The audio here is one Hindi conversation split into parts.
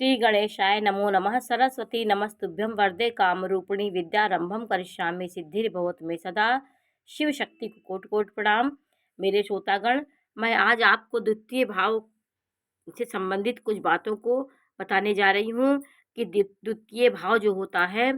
श्री गणेशाय नमो नमः। सरस्वती नमस्तुभ्यं वरदे कामरूपिणी विद्यारंभम करिष्यामि सिद्धिर्भवतु मे सदा। शिव शक्ति को कोटि कोटि प्रणाम। मेरे श्रोतागण, मैं आज आपको द्वितीय भाव से संबंधित कुछ बातों को बताने जा रही हूँ कि द्वितीय भाव जो होता है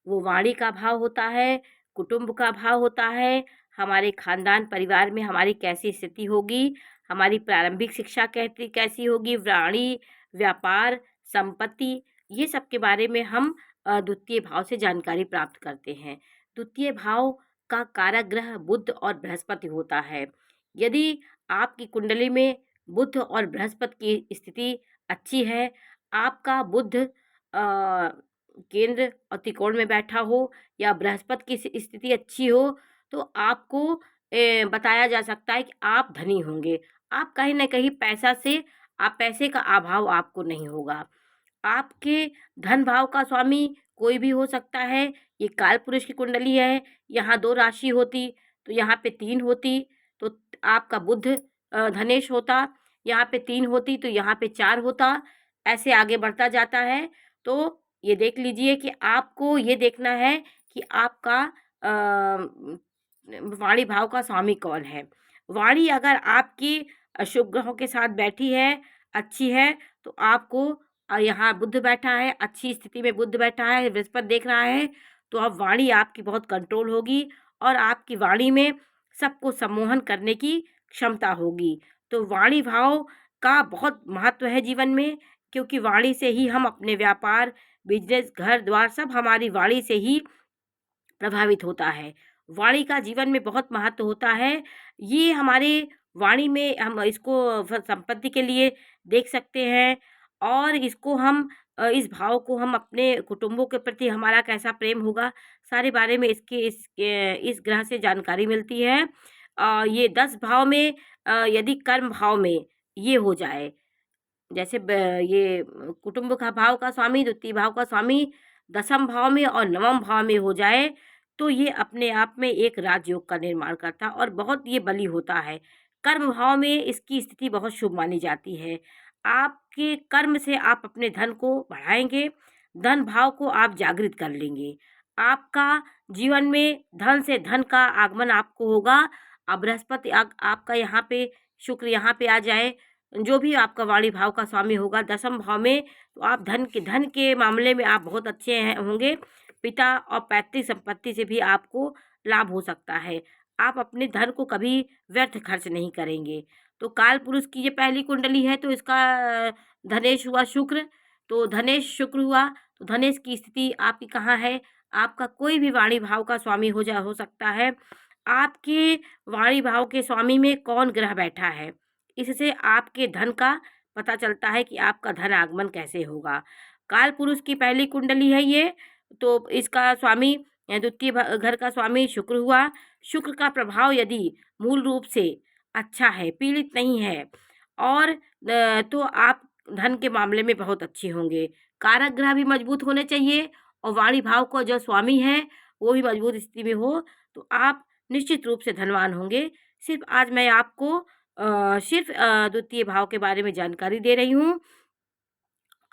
वो वाणी का भाव होता है, कुटुंब का भाव होता है, हमारे खानदान परिवार में हमारी कैसी स्थिति होगी, हमारी प्रारंभिक शिक्षा कैसी होगी, वाणी, व्यापार, संपत्ति, ये सब के बारे में हम द्वितीय भाव से जानकारी प्राप्त करते हैं। द्वितीय भाव का कारक ग्रह बुध और बृहस्पति होता है। यदि आपकी कुंडली में बुध और बृहस्पति की स्थिति अच्छी है, आपका बुध केंद्र और त्रिकोण में बैठा हो या बृहस्पति की स्थिति अच्छी हो, तो आपको बताया जा सकता है कि आप धनी होंगे। आप कहीं न कहीं पैसे का अभाव आपको नहीं होगा। आपके धन भाव का स्वामी कोई भी हो सकता है। ये काल पुरुष की कुंडली है। यहाँ 2 राशि होती तो यहाँ पे 3 होती, तो आपका बुध धनेश होता। यहाँ पे 3 होती तो यहाँ पे 4 होता। ऐसे आगे बढ़ता जाता है। तो ये देख लीजिए कि आपको ये देखना है कि आपका वाणी भाव का स्वामी कौन है। वाणी अगर आपकी शुभ ग्रहों के साथ बैठी है, अच्छी है, तो आपको यहाँ बुध बैठा है, अच्छी स्थिति में बुध बैठा है, बृहस्पति देख रहा है, तो अब वाणी आपकी बहुत कंट्रोल होगी और आपकी वाणी में सबको सम्मोहन करने की क्षमता होगी। तो वाणी भाव का बहुत महत्व है जीवन में, क्योंकि वाणी से ही हम अपने व्यापार, बिजनेस, घर द्वार सब हमारी वाणी से ही प्रभावित होता है। वाणी का जीवन में बहुत महत्व होता है। ये हमारे वाणी में हम इसको संपत्ति के लिए देख सकते हैं और इसको हम इस भाव को हम अपने कुटुंबों के प्रति हमारा कैसा प्रेम होगा, सारे बारे में इस ग्रह से जानकारी मिलती है। ये 10 भाव में यदि कर्म भाव में ये हो जाए, जैसे ये कुटुंब का भाव का स्वामी, द्वितीय भाव का स्वामी 10म भाव में और 9म भाव में हो जाए, तो ये अपने आप में एक राजयोग का निर्माण करता और बहुत ये बली होता है। कर्म भाव में इसकी स्थिति बहुत शुभ मानी जाती है। आपके कर्म से आप अपने धन को बढ़ाएंगे, धन भाव को आप जागृत कर लेंगे। आपका जीवन में धन से धन का आगमन आपको होगा। अब बृहस्पति आपका यहाँ पे, शुक्र यहाँ पे आ जाए, जो भी आपका वाणी भाव का स्वामी होगा 10म भाव में, तो आप धन के मामले में आप बहुत अच्छे होंगे। पिता और पैतृक संपत्ति से भी आपको लाभ हो सकता है। आप अपने धन को कभी व्यर्थ खर्च नहीं करेंगे। तो काल पुरुष की ये पहली कुंडली है, तो इसका धनेश हुआ शुक्र, तो धनेश शुक्र हुआ, तो धनेश की स्थिति आपकी कहाँ है? आपका कोई भी वाणी भाव का स्वामी हो सकता है। आपके वाणी भाव के स्वामी में कौन ग्रह बैठा है, इससे आपके धन का पता चलता है कि आपका धन आगमन कैसे होगा। काल पुरुष की पहली कुंडली है ये, तो इसका स्वामी द्वितीय घर का स्वामी शुक्र हुआ। शुक्र का प्रभाव यदि मूल रूप से अच्छा है, पीड़ित नहीं है, और तो आप धन के मामले में बहुत अच्छे होंगे। कारक ग्रह भी मजबूत होने चाहिए और वाणी भाव को जो स्वामी है वो भी मजबूत स्थिति में हो, तो आप निश्चित रूप से धनवान होंगे। सिर्फ आज मैं आपको सिर्फ द्वितीय भाव के बारे में जानकारी दे रही हूँ।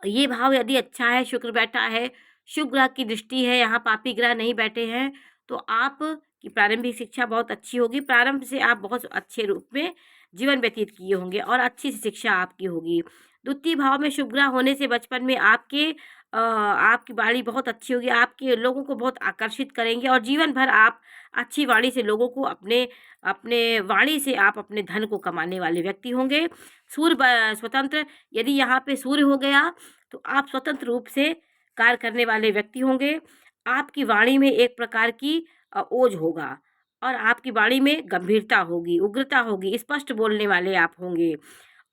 ये भाव यदि अच्छा है, शुक्र बैठा है, शुभ ग्रह की दृष्टि है, यहाँ पापी ग्रह नहीं बैठे हैं, तो आप की प्रारंभिक शिक्षा बहुत अच्छी होगी। प्रारंभ से आप बहुत अच्छे रूप में जीवन व्यतीत किए होंगे और अच्छी शिक्षा आपकी होगी। द्वितीय भाव में शुभ ग्रह होने से बचपन में आपकी वाणी बहुत अच्छी होगी, आपके लोगों को बहुत आकर्षित करेंगे और जीवन भर आप अच्छी वाणी से लोगों को अपने अपने वाणी से आप अपने धन को कमाने वाले व्यक्ति होंगे। स्वतंत्र, यदि यहाँ पे सूर्य हो गया तो आप स्वतंत्र रूप से कार्य करने वाले व्यक्ति होंगे। आपकी वाणी में एक प्रकार की ओज होगा और आपकी वाणी में गंभीरता होगी, उग्रता होगी, स्पष्ट बोलने वाले आप होंगे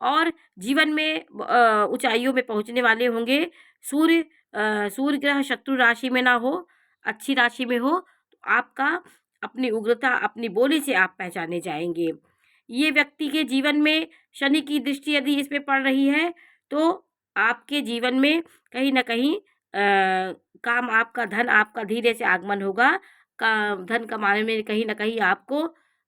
और जीवन में ऊंचाइयों में पहुंचने वाले होंगे। सूर्य ग्रह शत्रु राशि में ना हो, अच्छी राशि में हो, तो आपका अपनी उग्रता, अपनी बोली से आप पहचाने जाएंगे। ये व्यक्ति के जीवन में शनि की दृष्टि यदि इस पे पड़ रही है, तो आपके जीवन में कहीं न कहीं काम आपका, धन आपका धीरे से आगमन होगा। का धन कमाने में कहीं न कहीं आपको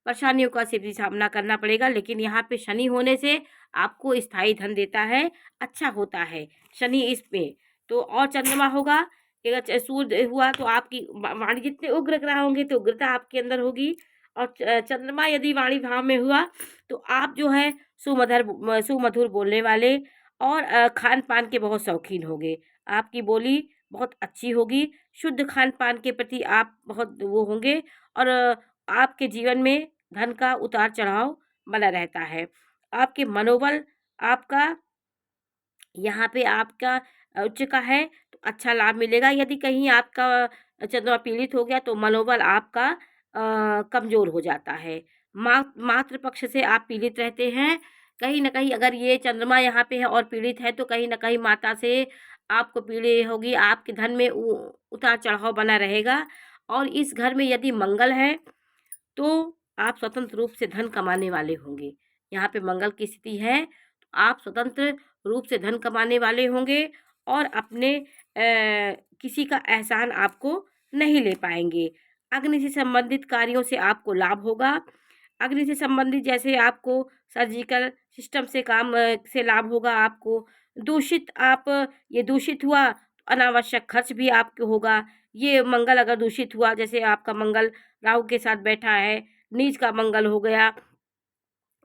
परेशानियों का से भी सामना करना पड़ेगा, लेकिन यहाँ पे शनि होने से आपको स्थायी धन देता है, अच्छा होता है शनि इसमें। तो और चंद्रमा होगा, अगर सूर्य हुआ तो आपकी वाणी जितने उग्र ग्रह होंगे तो उग्रता आपके अंदर होगी, और चंद्रमा यदि वाणी भाव में हुआ तो आप जो है सुमधुर बोलने वाले और खान पान के बहुत शौकीन होंगे। आपकी बोली बहुत अच्छी होगी, शुद्ध खान पान के प्रति आप बहुत वो होंगे, और आपके जीवन में धन का उतार चढ़ाव बना रहता है। आपके मनोबल आपका यहाँ पे आपका उच्च का है तो अच्छा लाभ मिलेगा। यदि कहीं आपका चंद्रमा पीड़ित हो गया तो मनोबल आपका कमज़ोर हो जाता है। मातृ पक्ष से आप पीड़ित रहते हैं। कहीं न कहीं अगर ये चंद्रमा यहाँ पे है और पीड़ित है तो कहीं न कहीं माता से आपको पीड़ा होगी, आपके धन में उतार-चढ़ाव बना रहेगा। और इस घर में यदि मंगल है तो आप स्वतंत्र रूप से धन कमाने वाले होंगे। यहाँ पे मंगल की स्थिति है, तो आप स्वतंत्र रूप से धन कमाने वाले होंगे और अपने किसी का एहसान आपको नहीं ले पाएँगे। अग्नि से संबंधित कार्यों से आपको लाभ होगा। अग्नि से संबंधित जैसे आपको सर्जिकल सिस्टम से काम से लाभ होगा आपको। ये दूषित हुआ तो अनावश्यक खर्च भी आपको होगा। ये मंगल अगर दूषित हुआ, जैसे आपका मंगल राहु के साथ बैठा है, नीच का मंगल हो गया,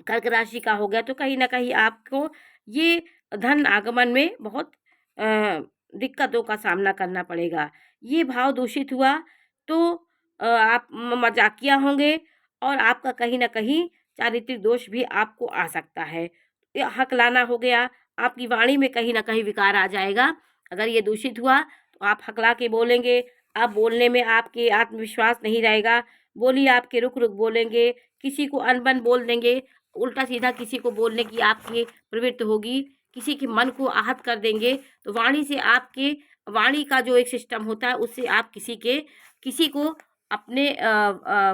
कर्क राशि का हो गया, तो कहीं न कहीं आपको ये धन आगमन में बहुत अ, दिक्कतों का सामना करना पड़ेगा। ये भाव दूषित हुआ तो आप मज़ाकिया होंगे और आपका कहीं न कहीं चारित्रिक दोष भी आपको आ सकता है। ये हकलाना हो गया, आपकी वाणी में कहीं न कहीं विकार आ जाएगा। अगर ये दूषित हुआ तो आप हकला के बोलेंगे, आप बोलने में आपके आत्मविश्वास नहीं रहेगा, बोली आपके रुक-रुक बोलेंगे, किसी को अनबन बोल देंगे, उल्टा-सीधा किसी को बोलने की आपकी प्रवृत्ति होगी, किसी के मन को आहत कर देंगे। तो वाणी का जो एक सिस्टम होता है उससे आप किसी को अपने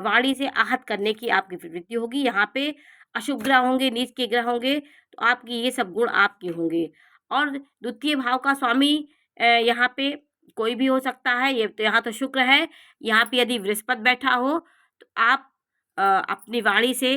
वाणी से आहत करने की आपकी प्रवृत्ति होगी। यहाँ पे अशुभ ग्रह होंगे, नीच के ग्रह होंगे, तो आपकी ये सब गुण आपके होंगे। और द्वितीय भाव का स्वामी यहाँ पे कोई भी हो सकता है, ये तो यहाँ तो शुक्र है। यहाँ पे यदि बृहस्पति बैठा हो तो आप अपनी वाणी से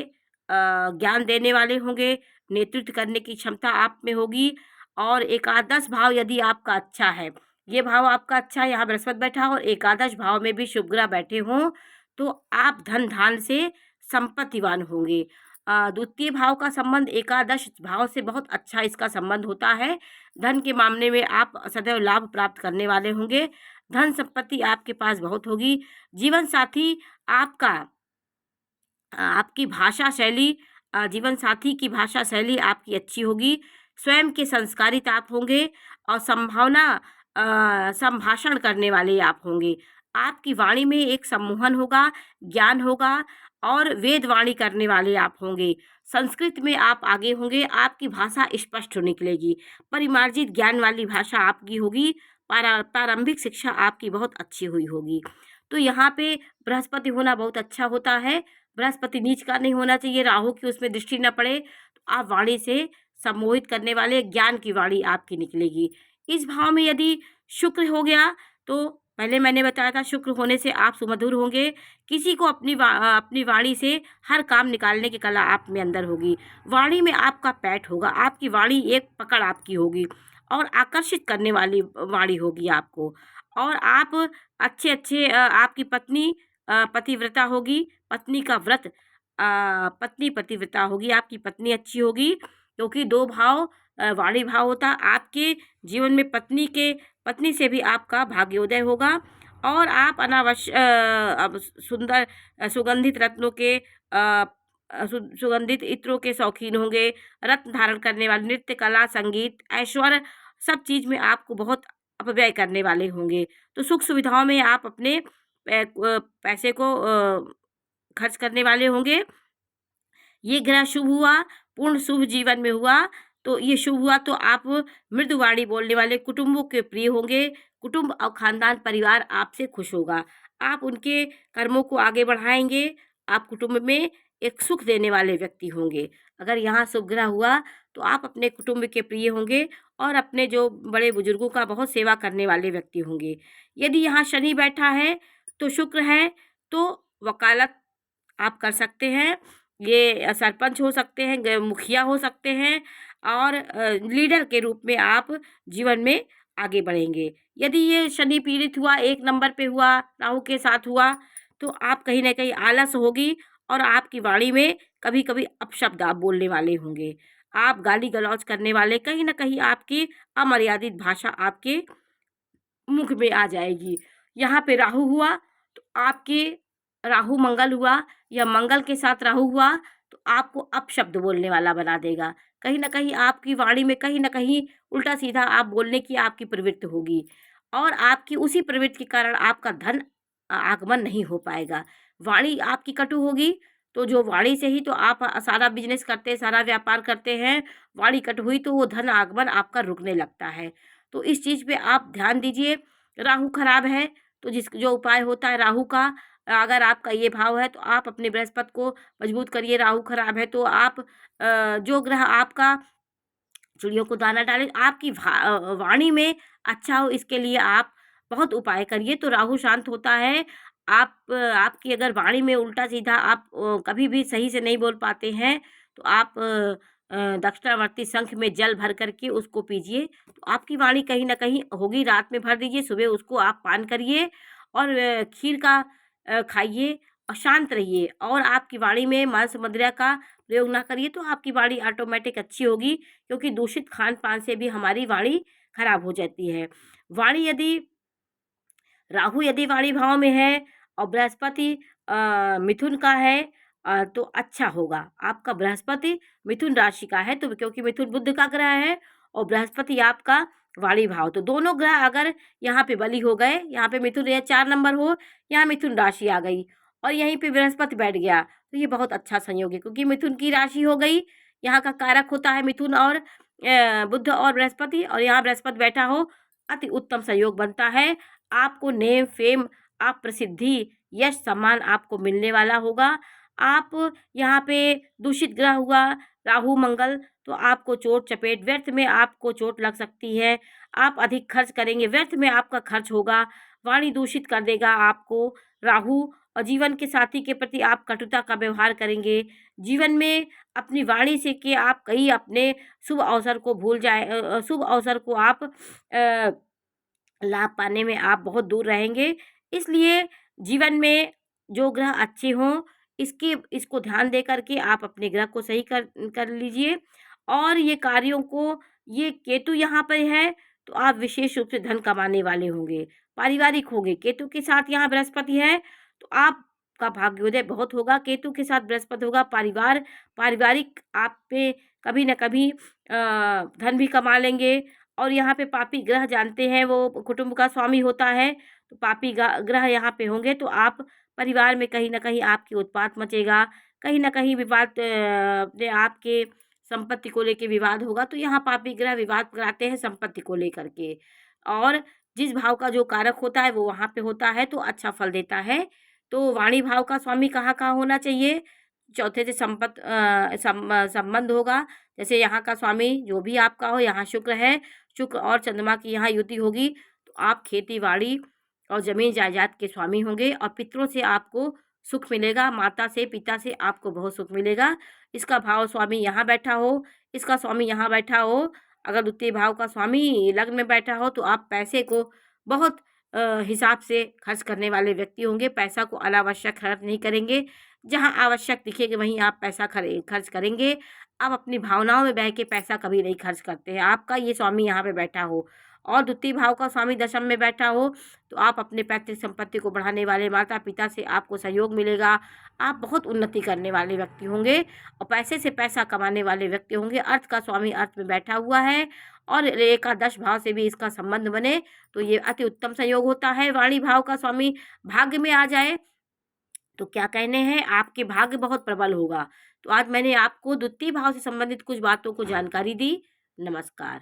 ज्ञान देने वाले होंगे, नेतृत्व करने की क्षमता आप में होगी। और एकादश भाव यदि आपका अच्छा है, ये भाव आपका अच्छा है, यहाँ बृहस्पति बैठा हो और एकादश भाव में भी शुभ ग्रह बैठे हों, तो आप धन-धान्य से संपत्तिवान होंगे। द्वितीय भाव का संबंध एकादश भाव से बहुत अच्छा इसका संबंध होता है। धन के मामले में आप सदैव लाभ प्राप्त करने वाले होंगे। धन संपत्ति आपके पास बहुत होगी। जीवन साथी आपका आपकी भाषा शैली जीवन साथी की भाषा शैली आपकी अच्छी होगी। स्वयं के संस्कारित आप होंगे और संभाषण करने वाले आप होंगे। आपकी वाणी में एक सम्मोहन होगा, ज्ञान होगा और वेद वाणी करने वाले आप होंगे। संस्कृत में आप आगे होंगे, आपकी भाषा स्पष्ट निकलेगी। परिमार्जित ज्ञान वाली भाषा आपकी होगी। प्रारंभिक शिक्षा आपकी बहुत अच्छी हुई होगी। तो यहाँ पे बृहस्पति होना बहुत अच्छा होता है। बृहस्पति नीच का नहीं होना चाहिए, राहु की उसमें दृष्टि न पड़े, तो आप वाणी से सम्मोहित करने वाले ज्ञान की वाणी आपकी निकलेगी। इस भाव में यदि शुक्र हो गया तो पहले मैंने बताया था, शुक्र होने से आप सुमधुर होंगे। किसी को अपनी वाणी से हर काम निकालने की कला आप में अंदर होगी। वाणी में आपका पैठ होगा, आपकी वाणी एक पकड़ आपकी होगी और आकर्षित करने वाली वाणी होगी आपको। और आप अच्छे-अच्छे आपकी पत्नी पतिव्रता होगी, पत्नी का व्रत पत्नी पतिव्रता होगी, आपकी पत्नी अच्छी होगी, क्योंकि 2 भाव वाणी भाव होता है। आपके जीवन में पत्नी से भी आपका भाग्योदय होगा और आप अब सुंदर सुगंधित रत्नों के सुगंधित इत्रों के शौकीन होंगे। रत्न धारण करने वाले, नृत्य कला, संगीत, ऐश्वर्य सब चीज़ में आपको बहुत अपव्यय करने वाले होंगे। तो सुख सुविधाओं में आप अपने पैसे को खर्च करने वाले होंगे। ये ग्रह शुभ हुआ, पूर्ण शुभ जीवन में हुआ, तो ये शुभ हुआ तो आप मृदुवाणी बोलने वाले कुटुंबों के प्रिय होंगे। कुटुंब और खानदान परिवार आपसे खुश होगा। आप उनके कर्मों को आगे बढ़ाएँगे। आप कुटुंब में एक सुख देने वाले व्यक्ति होंगे। अगर यहाँ शुभ ग्रह हुआ तो आप अपने कुटुंब के प्रिय होंगे और अपने जो बड़े बुजुर्गों का बहुत सेवा करने वाले व्यक्ति होंगे। यदि यहाँ शनि बैठा है तो शुक्र है, तो वकालत आप कर सकते हैं। ये सरपंच हो सकते हैं, मुखिया हो सकते हैं, और लीडर के रूप में आप जीवन में आगे बढ़ेंगे। यदि ये शनि पीड़ित हुआ, 1 नंबर पे हुआ, राहु के साथ हुआ, तो आप कहीं न कहीं आलस होगी और आपकी वाणी में कभी-कभी अपशब्द आप बोलने वाले होंगे। आप गाली-गलौज करने वाले, कहीं न कहीं आपकी अमर्यादित भाषा आपके मुख में आ जाएगी। यहाँ पे राहु हुआ, तो आपके राहु मंगल हुआ, या मंगल के साथ राहु हुआ, तो आपको अपशब्द बोलने वाला बना देगा। कहीं न कहीं आपकी वाणी में कहीं न कहीं उल्टा-सीधा आप बोलने की आपकी प्रवृत्ति होगी, और आपकी उसी प्रवृत्ति के कारण आपका धन आगमन नहीं हो पाएगा। वाणी आपकी कटु होगी, तो जो वाणी से ही तो आप सारा बिज़नेस करते हैं, सारा व्यापार करते हैं। वाणी कटु हुई तो वो धन आगमन आपका रुकने लगता है। तो इस चीज़ पे आप ध्यान दीजिए। राहु खराब है, तो जो उपाय होता है राहु का, अगर आपका ये भाव है तो आप अपने बृहस्पति को मजबूत करिए। राहु खराब है तो आप जो ग्रह आपका चिड़ियों को दाना डालें, आपकी वाणी में अच्छा हो, इसके लिए आप बहुत उपाय करिए तो राहु शांत होता है। आपकी अगर वाणी में उल्टा-सीधा आप कभी भी सही से नहीं बोल पाते हैं, तो आप दक्षिणावर्ती शंख में जल भर कर के उसको पीजिए, तो आपकी वाणी कहीं न कहीं होगी। रात में भर दीजिए, सुबह उसको आप पान करिए, और खीर का खाइए और शांत रहिए, और आपकी वाणी में मांस मदिरा का प्रयोग ना करिए, तो आपकी वाणी ऑटोमेटिक अच्छी होगी, क्योंकि दूषित खान-पान से भी हमारी वाणी खराब हो जाती है। वाणी यदि राहु यदि वाणी भाव में है और बृहस्पति मिथुन का है, तो अच्छा होगा। आपका बृहस्पति मिथुन राशि का है, तो क्योंकि मिथुन बुध का ग्रह है और बृहस्पति आपका वाणी भाव, तो दोनों ग्रह अगर यहाँ पे बली हो गए, यहाँ पे मिथुन या 4 नंबर हो, यहाँ मिथुन राशि आ गई और यहीं पे बृहस्पति बैठ गया, तो ये बहुत अच्छा संयोग है, क्योंकि मिथुन की राशि हो गई। यहाँ का कारक होता है मिथुन और बुध और बृहस्पति, और यहाँ बृहस्पति बैठा हो, अति उत्तम संयोग बनता है। आपको नेम फेम, आप प्रसिद्धि, यश, सम्मान आपको मिलने वाला होगा। आप यहाँ पे दूषित ग्रह हुआ राहु मंगल, तो आपको चोट चपेट, व्यर्थ में आपको चोट लग सकती है। आप अधिक खर्च करेंगे, व्यर्थ में आपका खर्च होगा। वाणी दूषित कर देगा आपको राहु, और जीवन के साथी के प्रति आप कटुता का व्यवहार करेंगे। जीवन में अपनी वाणी से कि आप कहीं अपने शुभ अवसर को भूल जाए, शुभ अवसर को आप लाभ पाने में आप बहुत दूर रहेंगे। इसलिए जीवन में जो ग्रह अच्छे हों, इसको ध्यान दे कर के आप अपने ग्रह को सही कर लीजिए, और ये कार्यों को, ये केतु यहाँ पर है, तो आप विशेष रूप से धन कमाने वाले होंगे, पारिवारिक होंगे। केतु के साथ यहाँ बृहस्पति है, तो आपका भाग्योदय बहुत होगा। केतु के साथ बृहस्पति होगा, पारिवारिक आप पे कभी न कभी धन भी कमा लेंगे। और यहाँ पे पापी ग्रह जानते हैं, वो कुटुंब का स्वामी होता है, तो पापी ग्रह यहाँ पे होंगे, तो आप परिवार में कहीं न कहीं आपकी उत्पात मचेगा, कहीं न कहीं विवाद, अपने आपके संपत्ति को लेके विवाद होगा। तो यहाँ पापी ग्रह विवाद कराते हैं संपत्ति को लेकर के, और जिस भाव का जो कारक होता है वो वहाँ पे होता है, तो अच्छा फल देता है। तो वाणी भाव का स्वामी कहाँ-कहाँ होना चाहिए? चौथे से संबंध होगा। जैसे यहाँ का स्वामी जो भी आपका हो, यहाँ शुक्र है, शुक्र और चंद्रमा की यहाँ युति होगी, तो आप खेती-बाड़ी और ज़मीन जायदाद के स्वामी होंगे, और पितरों से आपको सुख मिलेगा, माता से, पिता से आपको बहुत सुख मिलेगा। इसका भाव स्वामी यहाँ बैठा हो, इसका स्वामी यहाँ बैठा हो, अगर द्वितीय भाव का स्वामी लग्न में बैठा हो, तो आप पैसे को बहुत हिसाब से खर्च करने वाले व्यक्ति होंगे। पैसा को अनावश्यक खर्च नहीं करेंगे, जहाँ आवश्यक दिखेगा वहीं आप पैसा खर्च करेंगे। आप अपनी भावनाओं में बह के पैसा कभी नहीं खर्च करते हैं। आपका ये स्वामी यहाँ पे बैठा हो और द्वितीय भाव का स्वामी दशम में बैठा हो, तो आप अपने पैतृक संपत्ति को बढ़ाने वाले, माता-पिता से आपको सहयोग मिलेगा। आप बहुत उन्नति करने वाले व्यक्ति होंगे और पैसे से पैसा कमाने वाले व्यक्ति होंगे। अर्थ का स्वामी अर्थ में बैठा हुआ है, और एकादश भाव से भी इसका संबंध बने, तो ये अति उत्तम संयोग होता है। वाणी भाव का स्वामी भाग्य में आ जाए, तो क्या कहने हैं, आपके भाग्य बहुत प्रबल होगा। तो आज मैंने आपको द्वितीय भाव से संबंधित कुछ बातों को जानकारी दी। नमस्कार।